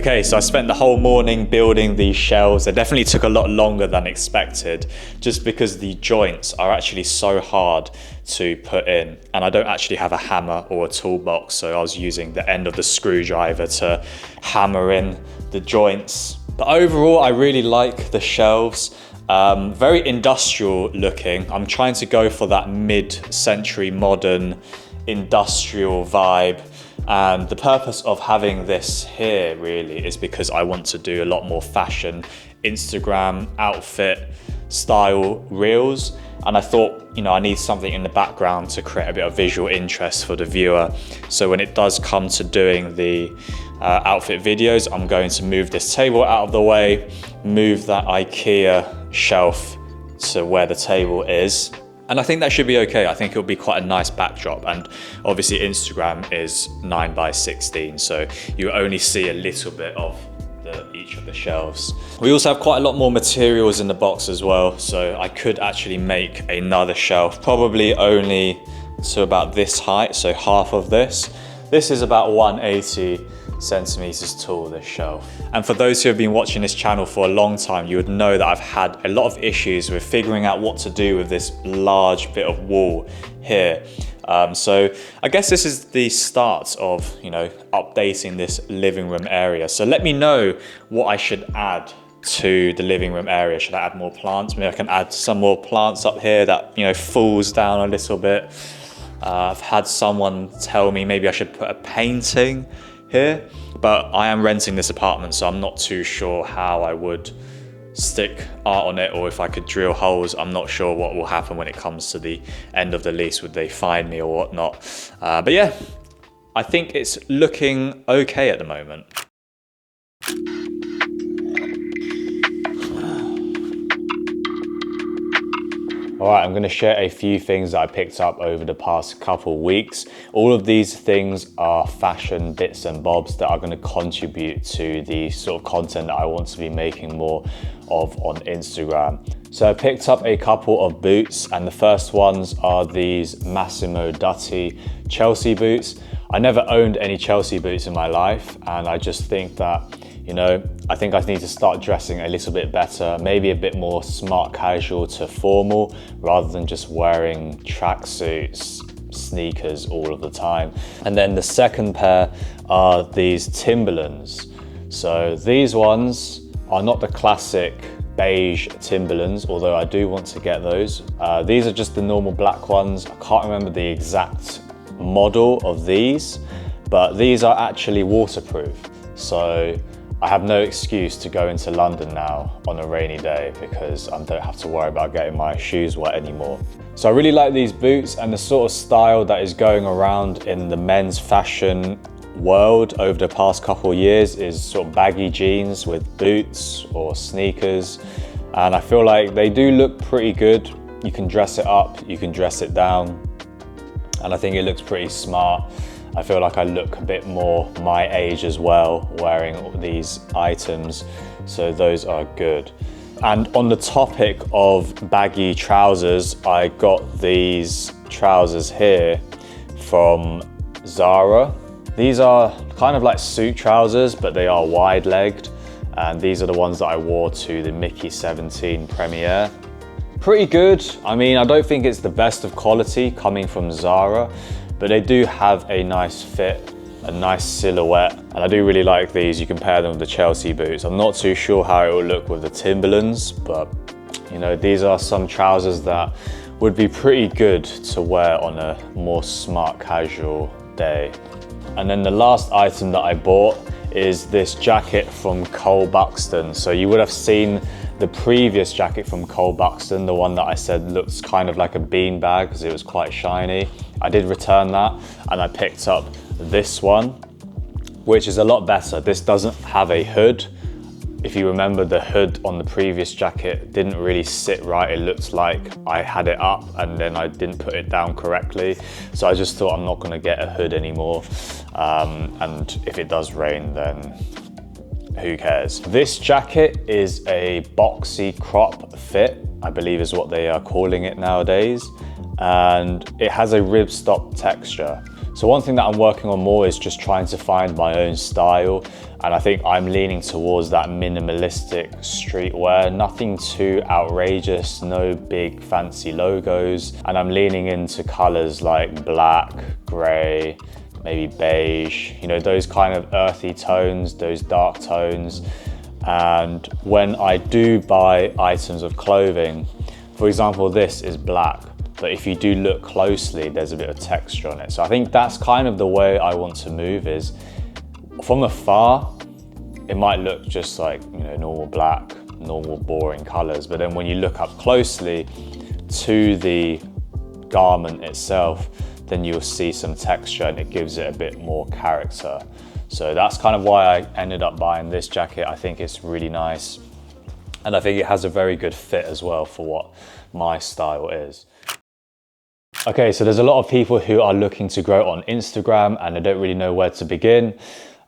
Okay, so I spent the whole morning building these shelves. They definitely took a lot longer than expected, just because the joints are actually so hard to put in, and I don't actually have a hammer or a toolbox, so I was using the end of the screwdriver to hammer in the joints. But overall, I really like the shelves. Very industrial looking. I'm trying to go for that mid-century modern industrial vibe. And the purpose of having this here really is because I want to do a lot more fashion, Instagram, outfit, style reels. And I thought, I need something in the background to create a bit of visual interest for the viewer. So when it does come to doing the outfit videos, I'm going to move this table out of the way, move that IKEA shelf to where the table is. And I think that should be okay. I think it'll be quite a nice backdrop. And obviously Instagram is 9:16, so you only see a little bit of each of the shelves. We also have quite a lot more materials in the box as well, so I could actually make another shelf, probably only to about this height, so half of this. This is about 180 centimeters tall, this shelf. And for those who have been watching this channel for a long time, you would know that I've had a lot of issues with figuring out what to do with this large bit of wall here. So I guess this is the start of, updating this living room area. So let me know what I should add to the living room area. Should I add more plants? Maybe I can add some more plants up here that, falls down a little bit. I've had someone tell me maybe I should put a painting here, but I am renting this apartment, so I'm not too sure how I would stick art on it, or if I could drill holes. I'm not sure what will happen when it comes to the end of the lease. Would they fine me or whatnot? But yeah, I think it's looking okay at the moment. All right, I'm going to share a few things that I picked up over the past couple weeks. All of these things are fashion bits and bobs that are going to contribute to the sort of content that I want to be making more of on Instagram. So I picked up a couple of boots, and the first ones are these Massimo Dutti Chelsea boots. I never owned any Chelsea boots in my life, and I just think that I think I need to start dressing a little bit better, maybe a bit more smart casual to formal, rather than just wearing tracksuits, sneakers all of the time. And then the second pair are these Timberlands. So these ones are not the classic beige Timberlands, although I do want to get those. These are just the normal black ones. I can't remember the exact model of these, but these are actually waterproof. So I have no excuse to go into London now on a rainy day, because I don't have to worry about getting my shoes wet anymore. So I really like these boots, and the sort of style that is going around in the men's fashion world over the past couple of years is sort of baggy jeans with boots or sneakers. And I feel like they do look pretty good. You can dress it up, you can dress it down, and I think it looks pretty smart. I feel like I look a bit more my age as well, wearing all these items, so those are good. And on the topic of baggy trousers, I got these trousers here from Zara. These are kind of like suit trousers, but they are wide-legged, and these are the ones that I wore to the Mickey 17 premiere. Pretty good. I mean, I don't think it's the best of quality coming from Zara, but they do have a nice fit, a nice silhouette, and I do really like these. You compare them with the Chelsea boots. I'm not too sure how it will look with the Timberlands, but these are some trousers that would be pretty good to wear on a more smart casual day. And then the last item that I bought is this jacket from Cole Buxton. So you would have seen the previous jacket from Cole Buxton, the one that I said looks kind of like a beanbag because it was quite shiny. I did return that, and I picked up this one, which is a lot better. This doesn't have a hood. If you remember, the hood on the previous jacket didn't really sit right. It looked like I had it up and then I didn't put it down correctly. So I just thought, I'm not gonna get a hood anymore. And if it does rain, then who cares? This jacket is a boxy crop fit, I believe is what they are calling it nowadays. And it has a ribstop texture. So one thing that I'm working on more is just trying to find my own style. And I think I'm leaning towards that minimalistic streetwear, nothing too outrageous, no big fancy logos. And I'm leaning into colors like black, gray, maybe beige, you know, those kind of earthy tones, those dark tones. And when I do buy items of clothing, for example, this is black, but if you do look closely, there's a bit of texture on it. So I think that's kind of the way I want to move, is from afar, it might look just like, you know, normal black, normal boring colors. But then when you look up closely to the garment itself, then you'll see some texture and it gives it a bit more character. So that's kind of why I ended up buying this jacket. I think it's really nice. And I think it has a very good fit as well for what my style is. Okay, so there's a lot of people who are looking to grow on Instagram and they don't really know where to begin.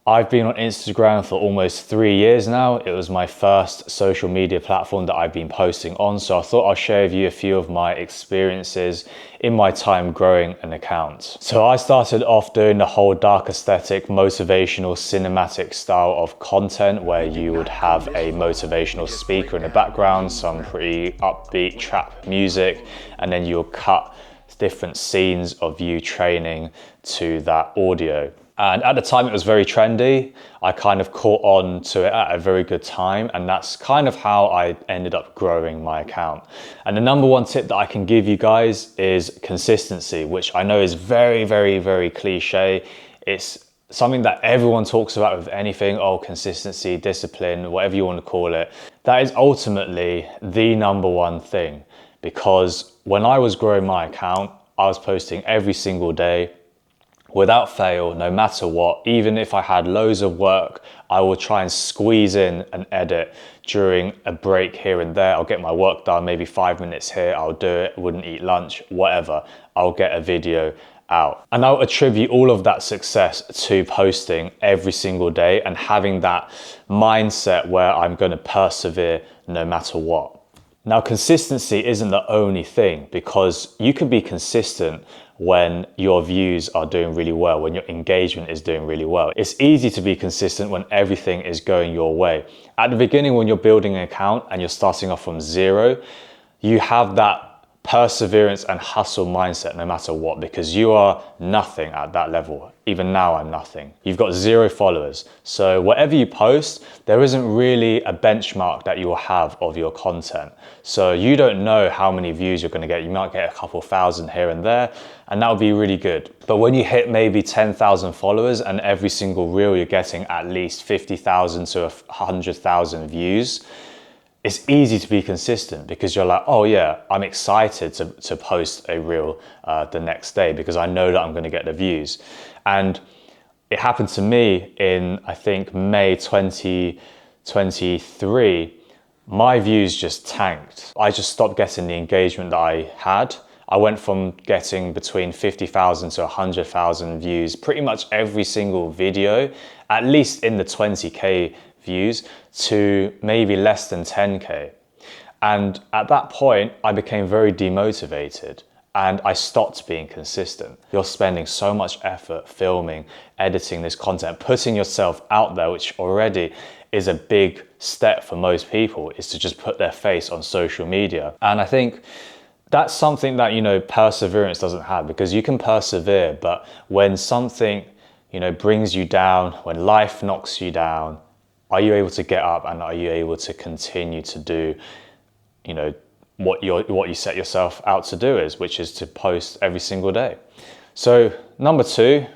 I've been on Instagram for almost 3 years now. It was my first social media platform that I've been posting on. So I thought I'll share with you a few of my experiences in my time growing an account. So I started off doing the whole dark aesthetic, motivational, cinematic style of content where you would have a motivational speaker in the background, some pretty upbeat trap music, and then you'll cut different scenes of you training to that audio. And at the time it was very trendy. I kind of caught on to it at a very good time, and that's kind of how I ended up growing my account. And the number one tip that I can give you guys is consistency, which I know is very, very, very cliche. It's something that everyone talks about with anything, oh, consistency, discipline, whatever you want to call it. That is ultimately the number one thing, because when I was growing my account, I was posting every single day, without fail, no matter what. Even if I had loads of work, I will try and squeeze in an edit during a break here and there. I'll get my work done, maybe 5 minutes here, I'll do it, wouldn't eat lunch, whatever. I'll get a video out. And I'll attribute all of that success to posting every single day and having that mindset where I'm going to persevere no matter what. Now, consistency isn't the only thing, because you can be consistent when your views are doing really well, when your engagement is doing really well. It's easy to be consistent when everything is going your way. At the beginning, when you're building an account and you're starting off from zero, you have that perseverance and hustle mindset no matter what, because you are nothing at that level. Even now I'm nothing. You've got 0 followers. So whatever you post, there isn't really a benchmark that you will have of your content. So you don't know how many views you're gonna get. You might get a couple thousand here and there, and that would be really good. But when you hit maybe 10,000 followers and every single reel you're getting at least 50,000 to 100,000 views, it's easy to be consistent, because you're like, oh yeah, I'm excited to post a reel the next day because I know that I'm gonna get the views. And it happened to me in, I think, May 2023, my views just tanked. I just stopped getting the engagement that I had. I went from getting between 50,000 to 100,000 views pretty much every single video, at least in the 20K views, to maybe less than 10K. And at that point, I became very demotivated and I stopped being consistent. You're spending so much effort filming, editing this content, putting yourself out there, which already is a big step for most people, is to just put their face on social media. And I think that's something that, you know, perseverance doesn't have, because you can persevere, but when something, you know, brings you down, when life knocks you down, are you able to get up and are you able to continue to do, you know, what you set yourself out to do is, which is to post every single day. So number 2,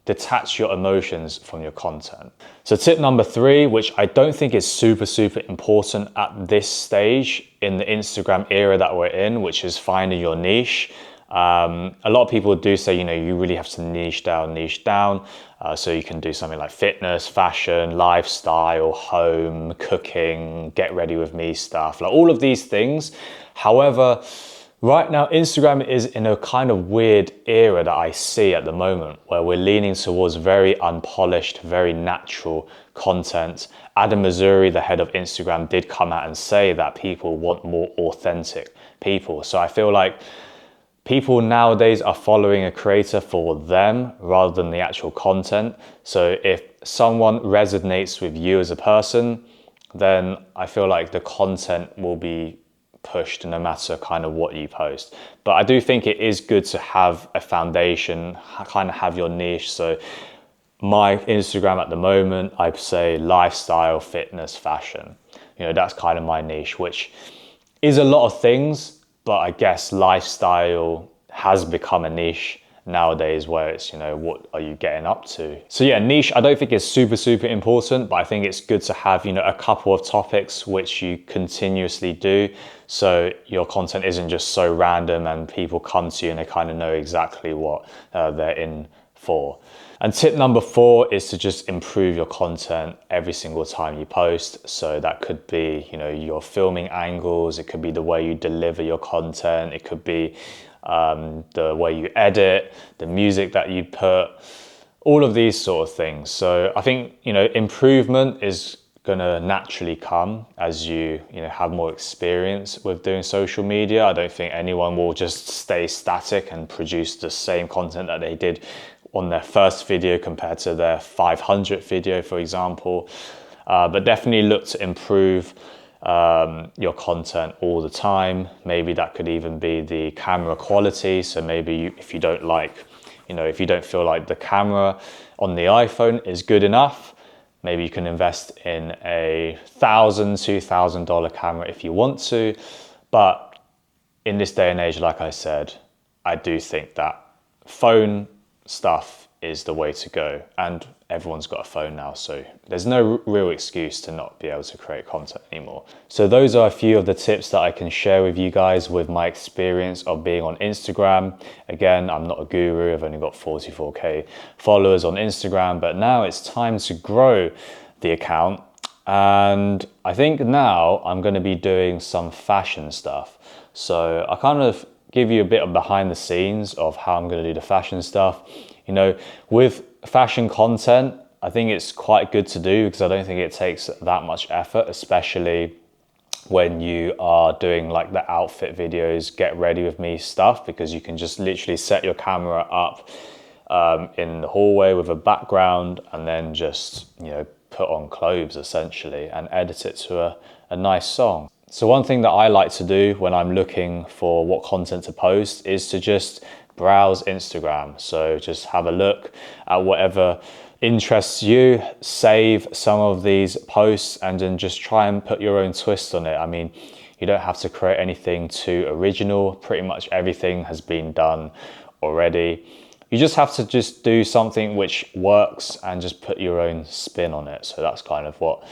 detach your emotions from your content. So tip number 3, which I don't think is super important at this stage in the Instagram era that we're in, which is finding your niche. A lot of people do say, you know, you really have to niche down. So you can do something like fitness, fashion, lifestyle, home, cooking, get ready with me stuff, like all of these things. However, right now, Instagram is in a kind of weird era that I see at the moment, where we're leaning towards very unpolished, very natural content. Adam Missouri, the head of Instagram, did come out and say that people want more authentic people. So I feel like people nowadays are following a creator for them rather than the actual content. So if someone resonates with you as a person, then I feel like the content will be pushed no matter kind of what you post. But I do think it is good to have a foundation, kind of have your niche. So my Instagram at the moment, I'd say lifestyle, fitness, fashion. You know, that's kind of my niche, which is a lot of things, but I guess lifestyle has become a niche nowadays where it's, you know, what are you getting up to? So yeah, niche, I don't think it's super important, but I think it's good to have, you know, a couple of topics which you continuously do. So your content isn't just so random and people come to you and they kind of know exactly what they're in for. And tip number 4 is to just improve your content every single time you post. So that could be, you know, your filming angles, it could be the way you deliver your content, it could be the way you edit, the music that you put, all of these sort of things. So I think, you know, improvement is gonna naturally come as you know, have more experience with doing social media. I don't think anyone will just stay static and produce the same content that they did on their first video compared to their 500th video, for example. But definitely look to improve your content all the time. Maybe that could even be the camera quality. So maybe if you don't like, you know, if you don't feel like the camera on the iPhone is good enough, maybe you can invest in a $1,000, $2,000 camera if you want to. But in this day and age, like I said, I do think that phone stuff is the way to go, and everyone's got a phone now, so there's no real excuse to not be able to create content anymore. So those are a few of the tips that I can share with you guys with my experience of being on Instagram. Again, I'm not a guru, I've only got 44k followers on Instagram, but now it's time to grow the account, and I think now I'm going to be doing some fashion stuff. So I kind of give you a bit of behind the scenes of how I'm going to do the fashion stuff. You know, with fashion content, I think it's quite good to do because I don't think it takes that much effort, especially when you are doing like the outfit videos, get ready with me stuff, because you can just literally set your camera up in the hallway with a background and then just, you know, put on clothes essentially and edit it to a nice song. So one thing that I like to do when I'm looking for what content to post is to just browse Instagram. So just have a look at whatever interests you, save some of these posts and then just try and put your own twist on it. I mean, you don't have to create anything too original. Pretty much everything has been done already. You just have to just do something which works and just put your own spin on it. So that's kind of what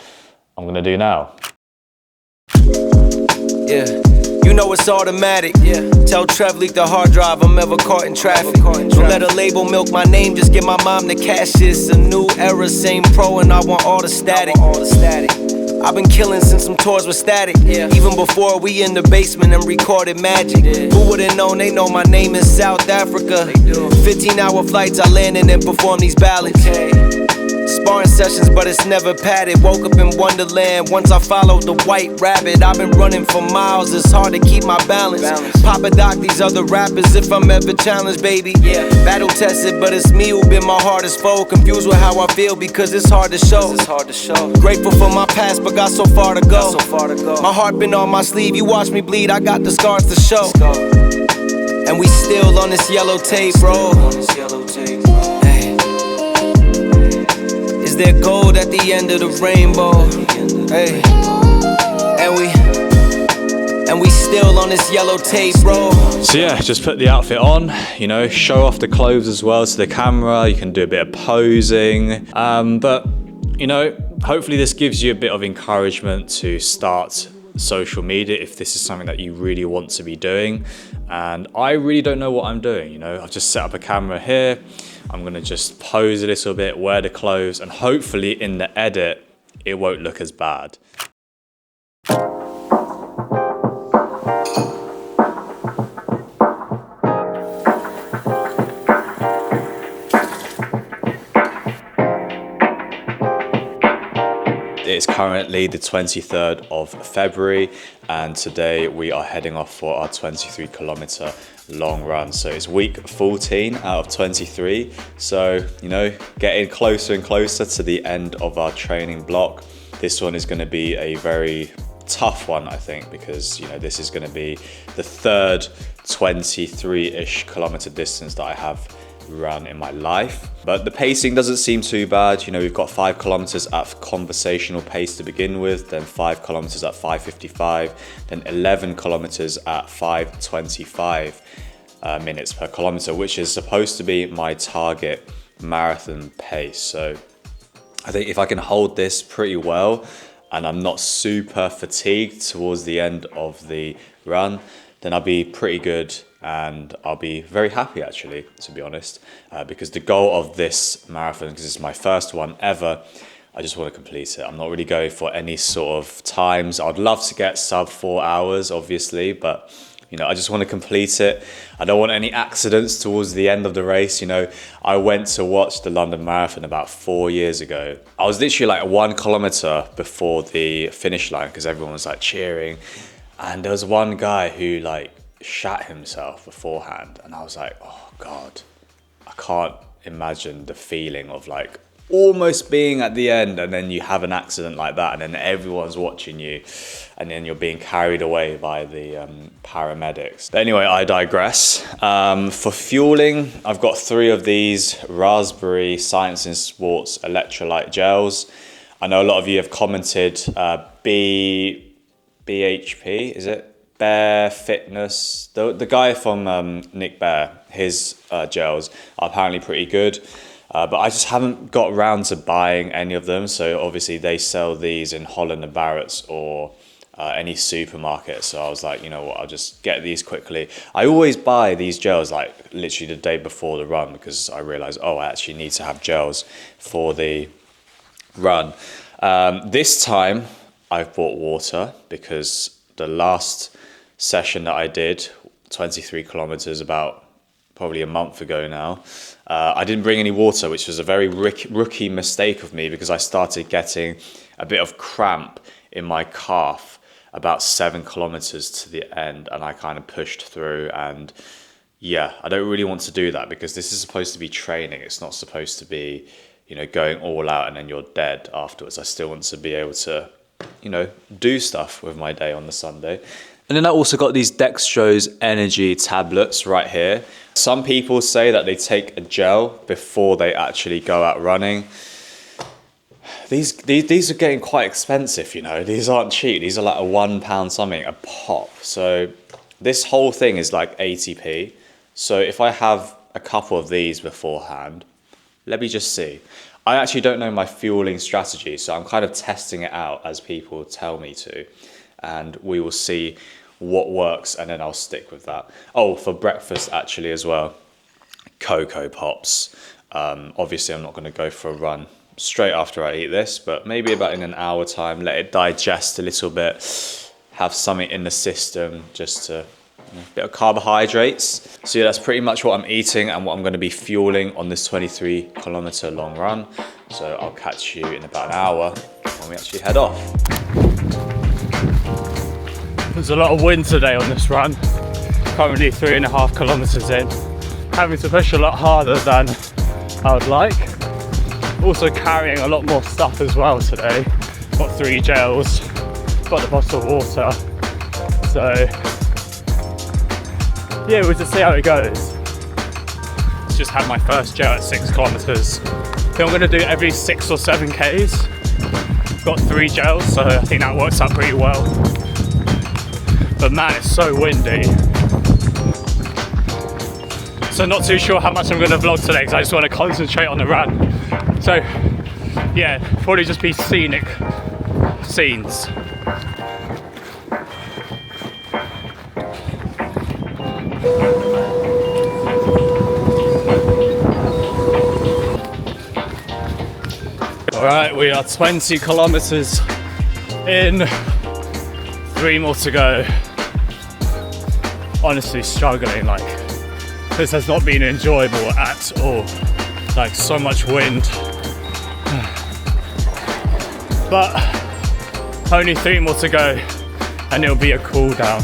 I'm gonna do now. Yeah, you know it's automatic. Yeah. Tell Trev leak the hard drive, I'm ever caught in traffic. Don't let a label milk my name, just give my mom the cash. It's a new era, same pro, and I want all the static. I've been killing since some tours were static. Yeah. Even before we in the basement and recorded magic. Yeah. Who would've known? They know my name is South Africa. 15-hour flights, I landed and performed these ballads. Okay. Sparring sessions, but it's never padded. Woke up in Wonderland once I followed the white rabbit. I've been running for miles, it's hard to keep my balance. Papa Doc, these other rappers, if I'm ever challenged, baby. Yeah. Battle tested, but it's me who been my hardest foe. Confused with how I feel because it's hard to show. Grateful for my past, but got so far to go. My heart been on my sleeve, you watch me bleed, I got the scars to show. And we still on this yellow tape, bro. Is there gold at the end of the rainbow? Hey. And we still on this yellow tape, bro. So yeah, just put the outfit on, you know, show off the clothes as well to the camera. You can do a bit of posing. But, you know, hopefully this gives you a bit of encouragement to start social media if this is something that you really want to be doing. And I really don't know what I'm doing, you know. I've just set up a camera here. I'm gonna just pose a little bit, wear the clothes, and hopefully in the edit, it won't look as bad. It's currently the 23rd of February, and today we are heading off for our 23-kilometer long run. So it's week 14 out of 23. So, you know, getting closer and closer to the end of our training block. This one is going to be a very tough one, I think, because, you know, this is going to be the third 23-ish kilometer distance that I have run in my life. But the pacing doesn't seem too bad. You know, we've got 5 kilometers at conversational pace to begin with, then 5 kilometers at 5:55, then 11 kilometers at 5:25 minutes per kilometer, which is supposed to be my target marathon pace. So I think if I can hold this pretty well and I'm not super fatigued towards the end of the run, then I'll be pretty good, and I'll be very happy, actually, to be honest, because the goal of this marathon, because it's my first one ever, I just want to complete it. I'm not really going for any sort of times. I'd love to get sub 4 hours, obviously, but you know, I just want to complete it. I don't want any accidents towards the end of the race. You know, I went to watch the London Marathon about 4 years ago. I was literally like 1 kilometer before the finish line because everyone was like cheering. And there was one guy who like shat himself beforehand. And I was like, oh God, I can't imagine the feeling of like almost being at the end and then you have an accident like that and then everyone's watching you and then you're being carried away by the paramedics. But anyway, I digress. For fueling, I've got 3 of these raspberry Science and Sports electrolyte gels. I know a lot of you have commented BHP, is it? Bear Fitness, the guy from Nick Bear, his gels are apparently pretty good. But I just haven't got around to buying any of them. So obviously they sell these in Holland and Barrett's or any supermarket. So I was like, you know what, I'll just get these quickly. I always buy these gels like literally the day before the run because I realized, oh, I actually need to have gels for the run. This time I've bought water because the last session that I did, 23 kilometers, about probably a month ago now, I didn't bring any water, which was a very rookie mistake of me because I started getting a bit of cramp in my calf about 7 kilometers to the end, and I kind of pushed through. And yeah, I don't really want to do that because this is supposed to be training. It's not supposed to be, you know, going all out and then you're dead afterwards. I still want to be able to, you know, do stuff with my day on the Sunday. And then I also got these Dextrose energy tablets right here. Some people say that they take a gel before they actually go out running. These are getting quite expensive, you know. These aren't cheap. These are like a £1 something a pop. So this whole thing is like 80p. So if I have a couple of these beforehand, let me just see. I actually don't know my fueling strategy, so I'm kind of testing it out as people tell me to. And we will see what works, and then I'll stick with that. Oh, for breakfast actually as well, Cocoa Pops. Obviously I'm not going to go for a run straight after I eat this, but maybe about in an hour time, let it digest a little bit, have something in the system just to, you know, a bit of carbohydrates. So yeah, that's pretty much what I'm eating and what I'm going to be fueling on this 23 kilometer long run. So I'll catch you in about an hour when we actually head off. There's a lot of wind today on this run. Currently 3.5 kilometers in. Having to push a lot harder than I would like. Also carrying a lot more stuff as well today. Got 3 gels, got the bottle of water. So yeah, we'll just see how it goes. Just had my first gel at 6 kilometers. I think I'm gonna do every 6 or 7 Ks. Got 3 gels, so I think that works out pretty well. But man, it's so windy. So not too sure how much I'm going to vlog today because I just want to concentrate on the run. So yeah, probably just be scenic scenes. Alright, we are 20 kilometers in, 3 more to go. Honestly struggling, like this has not been enjoyable at all. Like so much wind. But Only 3 more to go and it'll be a cool down.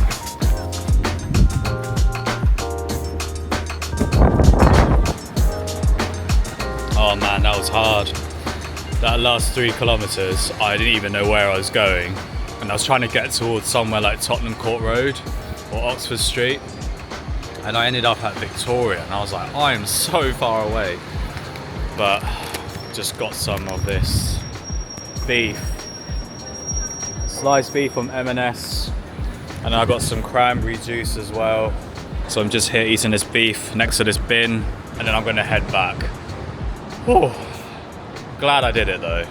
Oh man, that was hard. That last 3 kilometers, I didn't even know where I was going. And I was trying to get towards somewhere like Tottenham Court Road or Oxford Street. And I ended up at Victoria and I was like, I am so far away. But just got some of this beef. Sliced beef from M&S. And I got some cranberry juice as well. So I'm just here eating this beef next to this bin and then I'm gonna head back. Oh, glad I did it though.